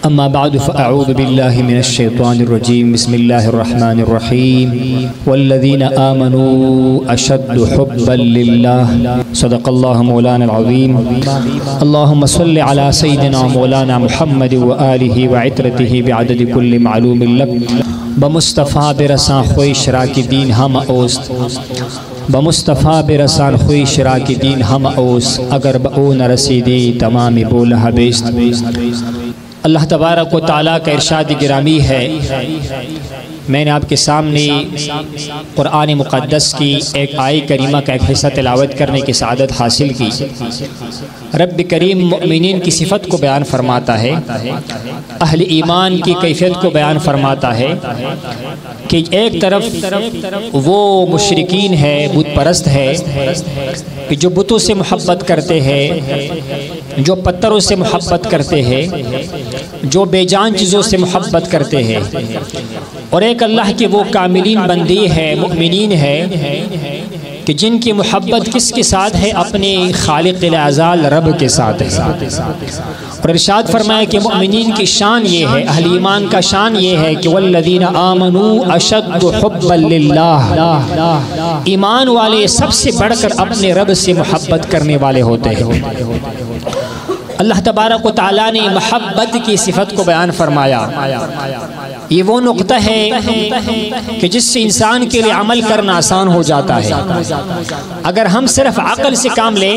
أما بعد فأعوذ بالله من الشيطان الرجيم بسم الله الرحمن الرحيم والذين آمنوا أشد حبا لله صدق الله مولانا العظيم اللهم صل على سيدنا مولانا محمد وآله وعترته بعدد كل معلوم لك بمصطفیٰ برساں خوی شراک دین ہم اوست بمصطفیٰ برسان خوی شراک دین ہم اوست اگر بہو نہ رسیدی تمامی بولہ بیست۔ اللہ تبارک و تعالیٰ کا ارشاد گرامی ہے، میں نے آپ کے سامنے قرآن مقدس کی ایک آیت کریمہ کا ایک حصہ تلاوت کرنے کی سعادت حاصل کی۔ رب کریم مؤمنین کی صفت کو بیان فرماتا ہے، اہل ایمان کی کیفیت کو بیان فرماتا ہے کہ ایک طرف وہ مشرکین ہے، بت پرست ہے کہ جو بتوں سے محبت کرتے ہیں، جو پتھروں سے محبت کرتے ہیں، جو بے جان چیزوں سے محبت کرتے ہیں، اور ایک اللہ کے وہ کاملین بندی ہے، مؤمنین ہے کہ جن کی محبت کس کے ساتھ ہے؟ اپنے خالق العزال رب کے ساتھ ہے۔ اور ارشاد فرمایا کہ مؤمنین کی شان یہ ہے، اہل ایمان کا شان یہ ہے کہ والذین آمنوا اشد حبا للہ، ایمان والے سب سے بڑھ کر اپنے رب سے محبت کرنے والے ہوتے ہیں۔ اللہ تبارک و تعالیٰ نے محبت کی صفت کو بیان فرمایا۔ یہ وہ نقطہ ہے کہ جس سے انسان کے لیے عمل کرنا آسان ہو جاتا ہے۔ اگر ہم صرف عقل سے کام لیں،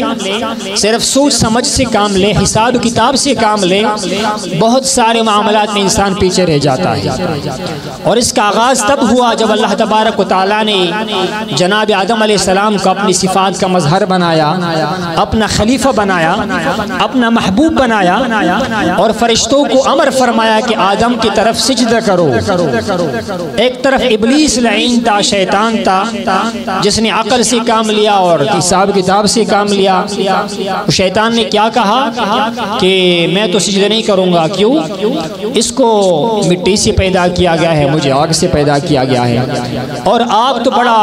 صرف سوچ سمجھ سے کام لیں، حساب کتاب سے کام لیں، بہت سارے معاملات میں انسان پیچھے رہ جاتا ہے۔ اور اس کا آغاز تب ہوا جب اللہ تبارک و تعالیٰ نے جناب آدم علیہ السلام کو اپنی صفات کا مظہر بنایا، اپنا خلیفہ بنایا، اپنا محبوب بنایا، اور فرشتوں کو امر فرمایا کہ آدم کی طرف سجدہ کرو۔ ایک طرف ابلیس لعین تھا، شیطان تھا، جس نے عقل سے کام لیا اور حساب کتاب سے کام لیا۔ شیطان نے کیا کہا کہ میں تو سجدہ نہیں کروں گا، کیوں؟ اس کو مٹی سے پیدا کیا گیا ہے، مجھے آگ سے پیدا کیا گیا ہے، اور آگ تو بڑا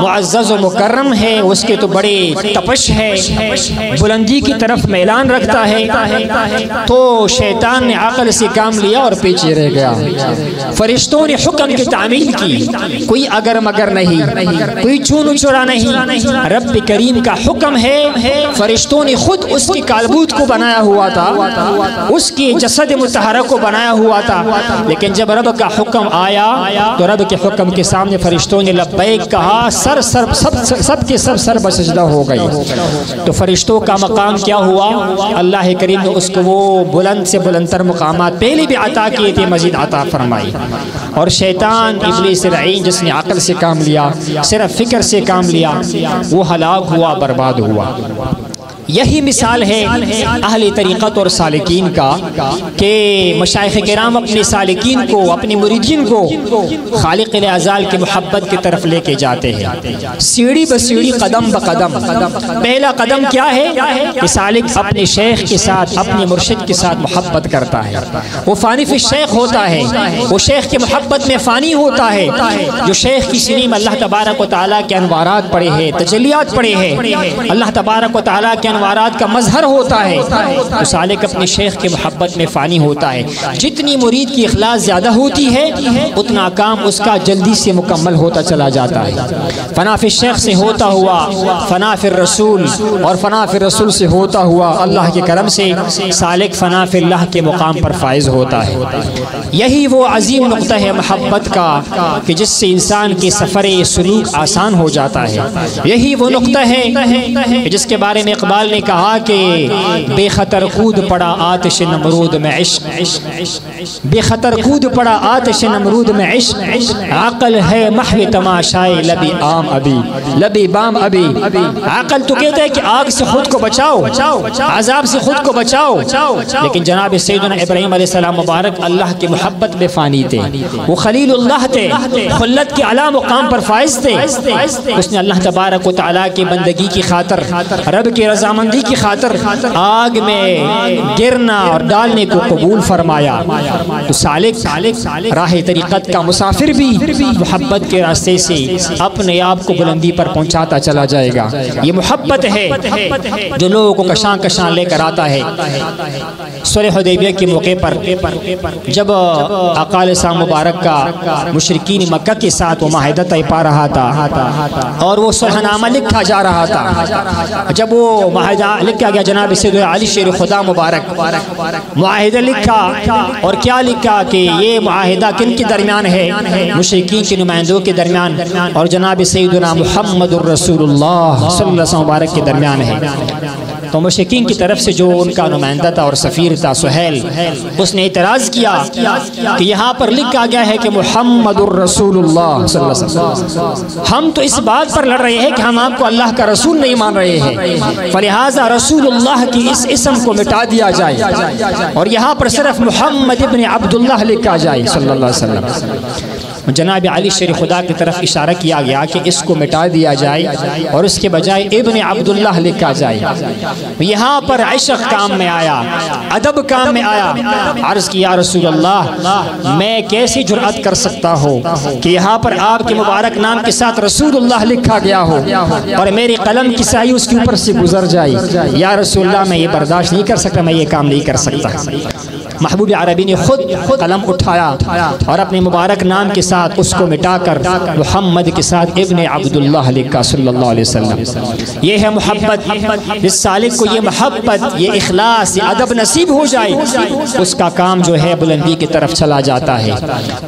معزز و مکرم ہے، اس کے تو بڑے تپش ہے، بلندی کی طرف میلان رکھتا ہے۔ تو شیطان نے عقل سے کام لیا اور پیچھے رہ گیا۔ فرشتوں نے حکم کی تعمیل کی، کوئی اگر مگر نہیں، کوئی چون چرا نہیں، رب کریم کا حکم ہے۔ فرشتوں نے خود اس کی کالبوت کو بنایا ہوا تھا، اس کی جسد متحرک کو بنایا ہوا تھا، لیکن جب رب کا حکم آیا تو رب کے حکم کے سامنے فرشتوں نے لبیک کہا، سب کے سب سر بسجدہ ہو گئی۔ تو فرشتوں کا مقام کیا ہوا؟ اللہ کریم نے اس کو وہ بلند سے بلندتر مقامات پہلے بھی عطا کیے تھے، مزید عطا فرمائی۔ اور شیطان ابلیس لعین جس نے عقل سے کام لیا، صرف فکر سے کام لیا، وہ ہلاک ہوا، برباد ہوا۔ یہی مثال ہے اہل طریقت اور سالکین کا کہ مشائخ کرام اپنے سالکین کو، اپنے مریدین کو خالق العزال کی محبت کی طرف لے کے جاتے ہیں، سیڑھی بسیڑھی، قدم بقدم۔ پہلا قدم کیا ہے کہ سالک اپنے شیخ کے ساتھ، اپنے مرشد کے ساتھ محبت کرتا ہے، وہ فانی فی الشیخ ہوتا ہے، وہ شیخ کی محبت میں فانی ہوتا ہے۔ جو شیخ کی سینی میں اللہ تبارک و تعالیٰ کے انوارات پڑے ہیں، تجلیات پڑے ہیں، اللہ تبارک و تعالیٰ کے انوارات کا مظہر ہوتا ہے، تو سالک اپنے شیخ کی محبت میں فانی ہوتا ہے۔ جتنی مرید کی اخلاص زیادہ ہوتی ہے، اتنا کام اس کا جلدی سے مکمل ہوتا چلا جاتا ہے۔ فنا فی الشیخ سے ہوتا ہوا فنا فی الرسول، اور فنا فی الرسول سے ہوتا ہوا اللہ کے کرم سے سالک فنا فی اللہ کے مقام پر فائز ہوتا ہے۔ یہی وہ عظیم نقطہ ہے محبت کا کہ جس سے انسان کی سفر سلوک آسان ہو جاتا ہے۔ یہی وہ نقطہ ہے جس کے بارے میں اقبال نے کہا کہ بے خطر کود پڑا آتش نمرود میں عشق، بے خطر کود پڑا آتش نمرود میں عشق، عقل ہے محو تماشائے لبی عام ابھی، لبی بام ابھی۔ عقل تو کہتا ہے کہ آگ سے خود کو بچاؤ، عذاب سے خود کو بچاؤ، لیکن جناب سیدنا ابراہیم علیہ السلام مبارک اللہ کی محبت میں فانی تھے، وہ خلیل اللہ تھے، خلت کے اعلیٰ مقام پر فائز تھے۔ اس نے اللہ تبارک و تعالیٰ کی بندگی کی خاطر، رب کی رضا رضامندی کی خاطر آگ میں گرنا اور ڈالنے کو قبول فرمایا تو سالک راہ طریقت کا مسافر بھی محبت کے راستے سے اپنے آپ کو بلندی پر پہنچاتا چلا جائے گا۔ یہ محبت ہے جو لوگوں کو کشاں کشاں لے کر آتا ہے۔ صلح حدیبیہ کے موقع پر جب آقا علیہ السلام مبارک کا مشرکین مکہ کے ساتھ وہ معاہدہ طے پا رہا تھا اور وہ صلح نامہ لکھا جا رہا تھا، جب وہ معاہدہ لکھا گیا جناب سیدنا علی شیر خدا مبارک معاہدہ لکھا، اور کیا لکھا کہ یہ معاہدہ کن کے درمیان ہے؟ مشرکین کے نمائندوں کے درمیان اور جناب سیدنا محمد الرسول اللہ صلی اللہ علیہ وسلم مبارک کے درمیان ہے۔ تو مشرکین کی طرف سے جو ان کا نمائندہ تھا اور سفیر تھا سہیل، اس نے اعتراض کیا کہ یہاں پر لکھا گیا ہے کہ محمد الرسول اللہ صلی اللہ علیہ وسلم، ہم تو اس بات پر لڑ رہے ہیں کہ ہم آپ کو اللہ کا رسول نہیں مان رہے ہیں، فلہذا رسول اللہ کی اس اسم کو مٹا دیا جائے اور یہاں پر صرف محمد ابن عبداللہ لکھا جائے صلی اللہ علیہ وسلم۔ جناب علی شیر خدا کی طرف اشارہ کیا گیا کہ اس کو مٹا دیا جائے اور اس کے بجائے ابن عبداللہ لکھا جائے۔ یہاں پر عشق کام میں آیا، ادب کام میں آیا۔ عرض کیا رسول اللہ میں کیسی جرأت کر سکتا ہوں کہ یہاں پر آپ کے مبارک نام کے ساتھ رسول اللہ لکھا گیا ہو اور میری قلم کی سیاہی اس کے اوپر سے گزر جائے؟ یا رسول اللہ میں یہ برداشت نہیں کر سکتا، میں یہ کام نہیں کر سکتا۔ محبوب عربی نے خود قلم اٹھایا اور اپنے مبارک نام کے ساتھ اس کو مٹا کر محمد کے ساتھ ابن عبداللہ لکھا صلی اللہ علیہ وسلم۔ یہ ہے محبت۔ جس سالک کو یہ محبت، یہ اخلاص، یہ ادب نصیب ہو جائے، اس کا کام جو ہے بلندی کی طرف چلا جاتا ہے۔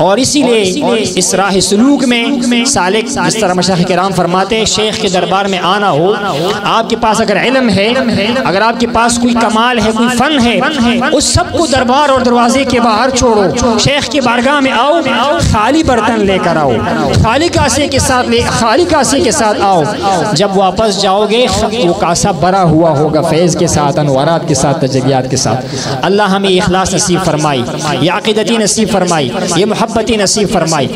اور اسی لیے اس راہ سلوک میں سالک، جس طرح مشائخ کرام فرماتے ہیں، شیخ کے دربار میں آنا ہو، آپ کے پاس اگر علم ہے، اگر آپ کے پاس کوئی کمال ہے، کوئی فن ہے، اس سب کو دربار اور دروازے کے باہر چھوڑو، شیخ کی بارگاہ میں آؤ، خالی برتن لے کر آؤ، خالی کاسے کے ساتھ آؤ۔ جب واپس جاؤ گے وہ کاسہ بھرا ہوا ہوگا فیض کے ساتھ، انوارات کے ساتھ، تجلیات کے ساتھ۔ اللہ ہمیں اخلاص نصیب فرمائی، یہ عقیدتی نصیب فرمائی، یہ محبتی نصیب فرمائی۔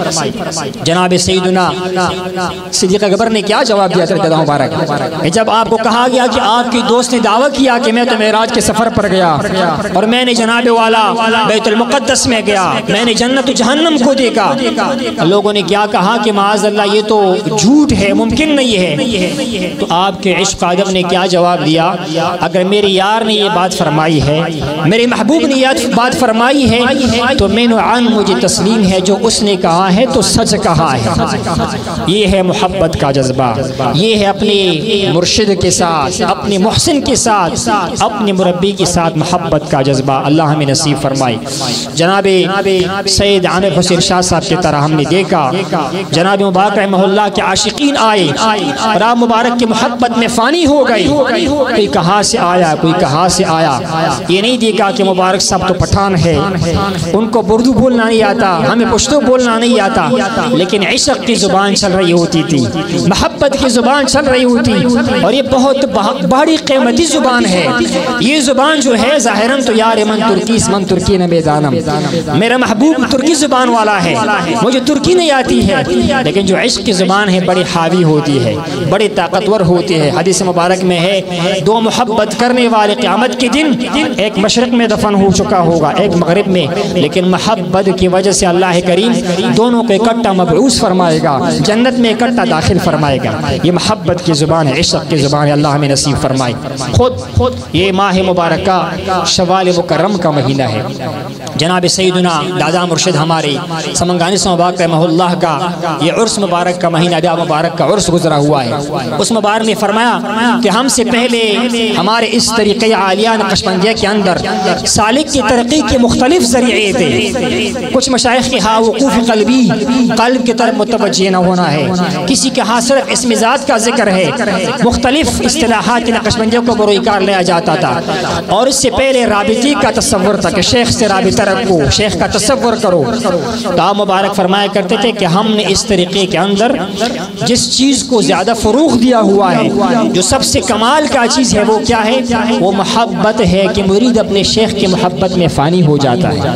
جناب سیدنا صدیق اکبر نے کیا جواب دیا تھا مبارک؟ جب آپ کو کہا گیا کہ آپ کی دوست نے دعویٰ کیا کہ میں تو معراج کے سفر پر گیا اور میں نے جناب والا بیت المقدس میں گیا، میں نے جنت و جہنم کو دیکھا، لوگوں نے کیا کہا کہ معاذ اللہ یہ تو جھوٹ ہے، ممکن نہیں ہے۔ تو آپ کے عشق ادب نے کیا جواب دیا؟ اگر میرے یار نے یہ بات فرمائی ہے، میرے محبوب نے یہ بات فرمائی ہے، تو مینو عن مجھے تسلیم ہے، جو اس نے کہا ہے تو سچ کہا ہے۔ یہ ہے محبت کا جذبہ، یہ ہے اپنے مرشد کے ساتھ، اپنے محسن کے ساتھ، اپنے مربی کے ساتھ محبت کا جذبہ اللہ ہمیں نصیب فرمائی۔ جناب سید عامر حسین شاہ صاحب کی طرح ہم نے دیکھا جناب مبارک رحمہ اللہ کے عاشقین آئے اور آپ مبارک کی محبت میں فانی ہو گئی، کوئی کہاں سے آیا، کوئی کہاں سے آیا۔ یہ نہیں دیکھا کہ مبارک صاحب تو پٹھان ہے، ان کو اردو بولنا نہیں آتا، ہمیں پشتو بولنا نہیں آتا، لیکن عشق کی زبان چل رہی ہوتی تھی، محبت کی زبان چل رہی ہوتی، اور یہ بہت بڑی قیمتی زبان ہے۔ یہ زبان جو ہے ظاہراً تو یار من ترکیس من ترکی نہ بیدانم، میرا محبوب ترکی زبان والا ہے، مجھے ترکی نہیں آتی ہے، لیکن جو عشق کی زبان ہے بڑی حاوی ہوتی ہے، بڑی طاقتور ہوتی ہے۔ حدیث مبارک میں ہے دو محبت کرنے والے قیامت کے دن ایک مشرق میں دفن ہو چکا ہوگا، ایک مغرب میں، لیکن محبت کی وجہ سے اللہ کریم دونوں کو اکٹھا مبعوث فرمائے گا، جنت میں اکٹھا داخل فرمائے گا۔ یہ محبت کی زبان ہے، عشق کی زبان ہے، اللہ ہمیں نصیب فرمائے۔ خود یہ ماہ مبارکہ شوال مکرم کا مہینہ ہے۔ جناب سیدنا دادا مرشد ہمارے سمنگانی سے مبارک رحمہ اللہ کا یہ عرس مبارک کا مہینہ بیا مبارک کا عرس گزرا ہوا ہے۔ اس مبارک نے فرمایا کہ ہم سے پہلے ہمارے اس طریقہ عالیہ نقشبندیہ کے اندر سالک کی ترقی کے مختلف ذریعے تھے۔ کچھ مشائخ کے ہاں وقوف قلبی، قلب کی طرف متوجہ نہ ہونا ہے، کسی کے ہاں صرف اسم ذات کا ذکر ہے، مختلف اصطلاحات نقشبندیوں کو بروئے کار لیا جاتا تھا، اور اس سے پہلے رابطی کا تصور تھا، کہ شیخ سے رابطہ رکھو، شیخ کا تصور کرو۔ تو آپ مبارک فرمایا کرتے تھے کہ ہم نے اس طریقے کے اندر جس چیز کو زیادہ فروغ دیا ہوا ہے، جو سب سے کمال کا چیز ہے، وہ کیا ہے؟ وہ محبت ہے کہ مرید اپنے شیخ کی محبت میں فانی ہو جاتا ہے۔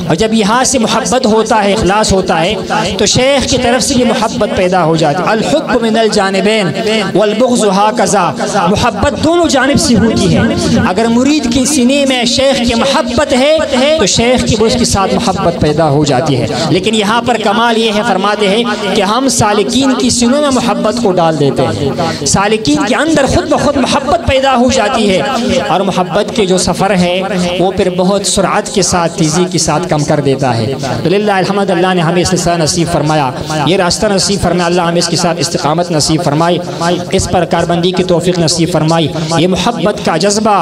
اور جب یہاں سے محبت ہوتا ہے، اخلاص ہوتا ہے، تو شیخ کی طرف سے بھی محبت پیدا ہو جاتی ہے۔ الحب من الجانبین والبغض ہاکذا، محبت دونوں جانب سے ہوتی ہے۔ اگر مرید کے سینے میں شیخ کی محبت ہے تو شیخ کی اس کے ساتھ محبت پیدا ہو جاتی ہے۔ لیکن یہاں پر کمال یہ ہے، فرماتے ہیں کہ ہم سالکین کی سینوں میں محبت کو ڈال دیتے ہیں، سالکین کے اندر خود بخود محبت پیدا ہو جاتی ہے، اور محبت کے جو سفر ہے وہ پھر بہت سرعت کے ساتھ، تیزی کے ساتھ کم کر دیتا ہے۔ تو للہ الحمد، اللہ نے ہمیں اس راستہ نصیب فرمایا، یہ راستہ نصیب فرمایا، اللہ ہمیں اس کے ساتھ استقامت نصیب فرمائی، اس پر کاربندی کی توفیق نصیب فرمائی۔ یہ محبت کا جذبہ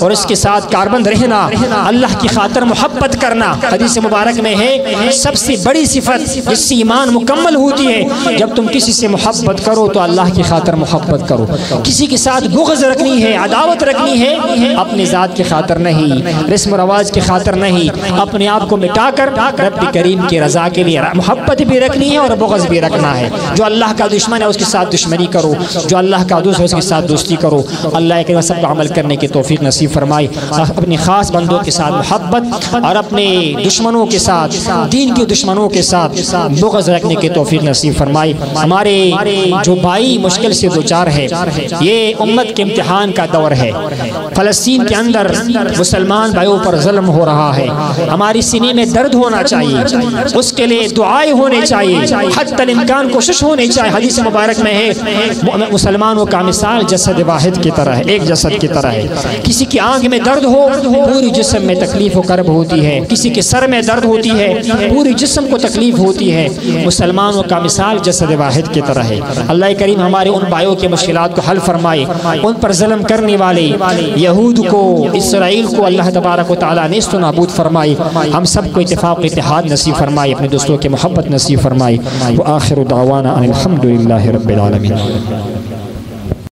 اور اس کے ساتھ کاربند رہنا، اللہ کی خاطر محبت کرنا، حدیث مبارک میں ہے سب سے بڑی صفت جس سے ایمان مکمل ہوتی ہے، جب تم کسی سے محبت کرو تو اللہ کی خاطر محبت کرو۔ کسی کے ساتھ بغض رکھنی ہے، عداوت رکھنی ہے، اپنی ذات کی خاطر نہیں، رسم و رواج کی خاطر نہیں، اپنے آپ کو مٹا کر رب کریم کی رضا کے لیے محبت بھی رکھنی ہے اور بغض بھی رکھنا ہے۔ جو اللہ کا دشمن ہے اس کے ساتھ دشمنی کرو، جو اللہ کا دوست ہے اس کے ساتھ دوستی کرو۔ اللہ کے سب کو عمل کرنے کی توفیق نصیب فرمائے، اپنی خاص بندوں کے ساتھ محبت اور اپنے دشمنوں کے ساتھ، دین کے دشمنوں کے ساتھ بغض رکھنے کی توفیق نصیب فرمائے۔ ہمارے جو بھائی مشکل سے دوچار ہے، یہ امت کے امتحان کا دور ہے، فلسطین کے اندر مسلمان بھائیوں پر ظلم ہو رہا ہے، ہماری سینے میں درد ہونا چاہیے، اس کے لیے دعائیں ہونی چاہیے، حتی الامکان کوشش ہونی چاہیے۔ حدیث مبارک میں ہے مسلمانوں کا مثال جسد واحد کی طرح ہے، ایک جسد کی طرح ہے۔ کسی کی آنکھ میں درد ہو پوری جسم میں تکلیف و کرب ہوتی ہے، کسی کے سر میں درد ہوتی ہے پوری جسم کو تکلیف ہوتی ہے۔ مسلمانوں کا مثال جسد واحد کی طرح ہے۔ اللہ کریم ہمارے ان بھائیوں کی مشکلات کو حل فرمائے، ان پر ظلم کرنے والے یہود کو، اسرائیل کو اللہ تبارک و تعالیٰ نیست و نابود فرمائے، ہم سب کو اتفاق و اتحاد نصیب فرمائے، اپنے دوستوں کی محبت نصیب فرمائے۔ وآخر دعوانا ان الحمد للہ رب العالمین۔